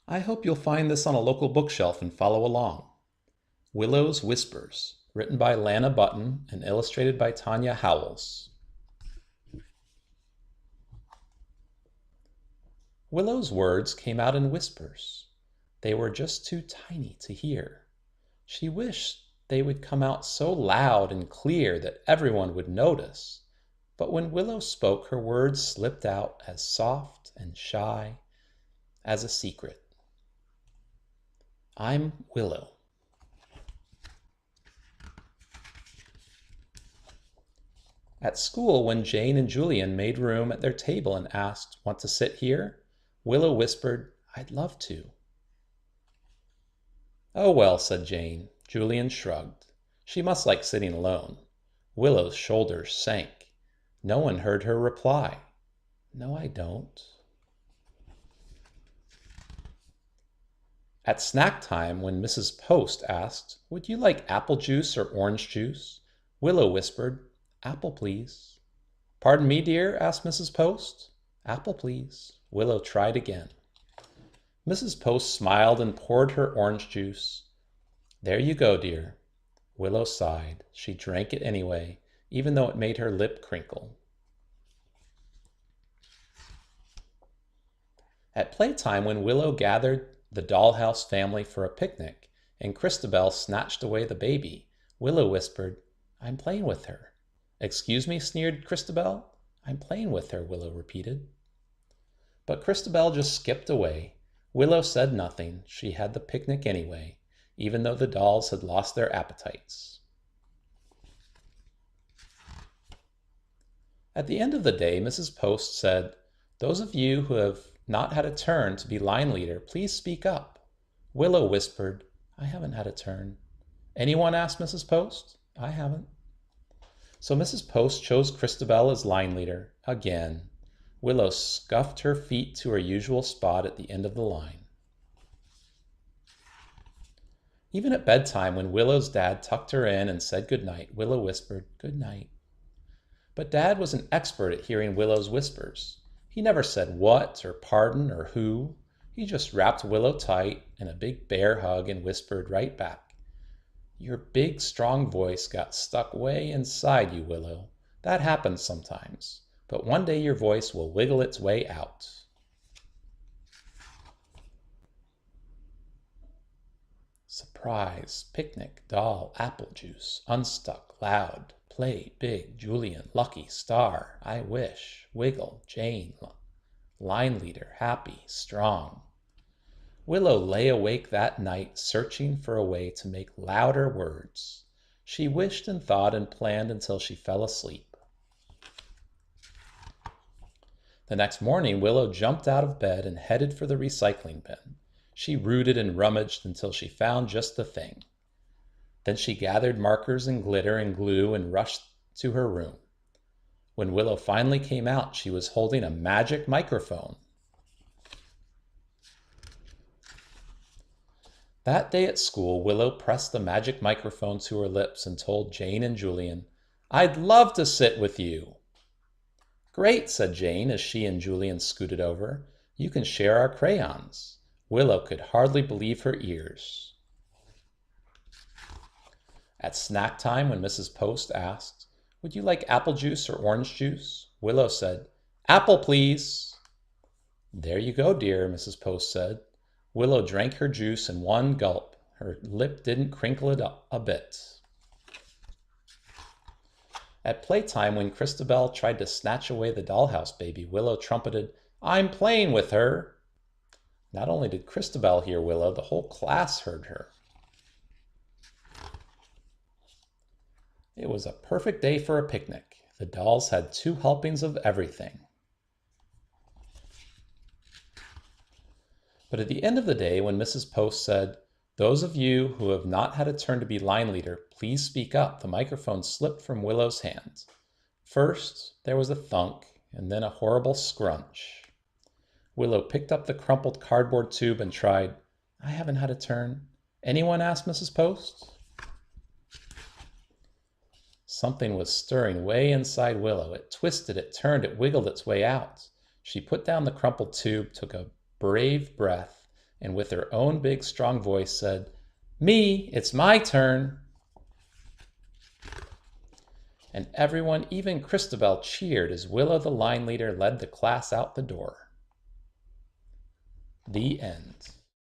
I hope you'll find this on a local bookshelf and follow along. Willow's Whispers, written by Lana Button and illustrated by Tania Howells. Willow's words came out in whispers. They were just too tiny to hear. She wished they would come out so loud and clear that everyone would notice. But when Willow spoke, her words slipped out as soft and shy as a secret. I'm Willow. At school, when Jane and Julian made room at their table and asked, "Want to sit here?" Willow whispered, "I'd love to." "Oh, well," said Jane. Julian shrugged. She must like sitting alone. Willow's shoulders sank. No one heard her reply. "No, I don't." At snack time, when Mrs. Post asked, "Would you like apple juice or orange juice?" Willow whispered, "Apple, please." "Pardon me, dear?" asked Mrs. Post. "Apple, please." Willow tried again. Mrs. Post smiled and poured her orange juice. "There you go, dear." Willow sighed. She drank it anyway, even though it made her lip crinkle. At playtime, when Willow gathered the dollhouse family for a picnic, and Christabel snatched away the baby, Willow whispered, "I'm playing with her." "Excuse me?" sneered Christabel. "I'm playing with her," Willow repeated. But Christabel just skipped away. Willow said nothing. She had the picnic anyway, even though the dolls had lost their appetites. At the end of the day, Mrs. Post said, "Those of you who have not had a turn to be line leader, please speak up." Willow whispered, "I haven't had a turn." "Anyone?" asked Mrs. Post. "I haven't." So Mrs. Post chose Christabel as line leader again. Willow scuffed her feet to her usual spot at the end of the line. Even at bedtime, when Willow's dad tucked her in and said good night, Willow whispered, "Good night." But Dad was an expert at hearing Willow's whispers. He never said what or pardon or who. He just wrapped Willow tight in a big bear hug and whispered right back, "Your big, strong voice got stuck way inside you, Willow. That happens sometimes. But one day your voice will wiggle its way out." Surprise, picnic, doll, apple juice, unstuck, loud, play, big, Julian, lucky, star, I wish, wiggle, Jane, line leader, happy, strong. Willow lay awake that night searching for a way to make louder words. She wished and thought and planned until she fell asleep. The next morning, Willow jumped out of bed and headed for the recycling bin. She rooted and rummaged until she found just the thing. Then she gathered markers and glitter and glue and rushed to her room. When Willow finally came out, she was holding a magic microphone. That day at school, Willow pressed the magic microphone to her lips and told Jane and Julian, "I'd love to sit with you." "Great," said Jane as she and Julian scooted over. "You can share our crayons." Willow could hardly believe her ears. At snack time, when Mrs. Post asked, "Would you like apple juice or orange juice?" Willow said, "Apple, please." "There you go, dear," Mrs. Post said. Willow drank her juice in one gulp. Her lip didn't crinkle it up a bit. At playtime, when Christabel tried to snatch away the dollhouse baby, Willow trumpeted, "I'm playing with her." Not only did Christabel hear Willow, the whole class heard her. It was a perfect day for a picnic. The dolls had 2 helpings of everything. But at the end of the day, when Mrs. Post said, "Those of you who have not had a turn to be line leader, please speak up," the microphone slipped from Willow's hand. First, there was a thunk, and then a horrible scrunch. Willow picked up the crumpled cardboard tube and tried, "I haven't had a turn." "Anyone?" asked Mrs. Post. Something was stirring way inside Willow. It twisted, it turned, it wiggled its way out. She put down the crumpled tube, took a brave breath, and with her own big strong voice said, "Me, it's my turn." And everyone, even Christabel, cheered as Willow the line leader led the class out the door. The end.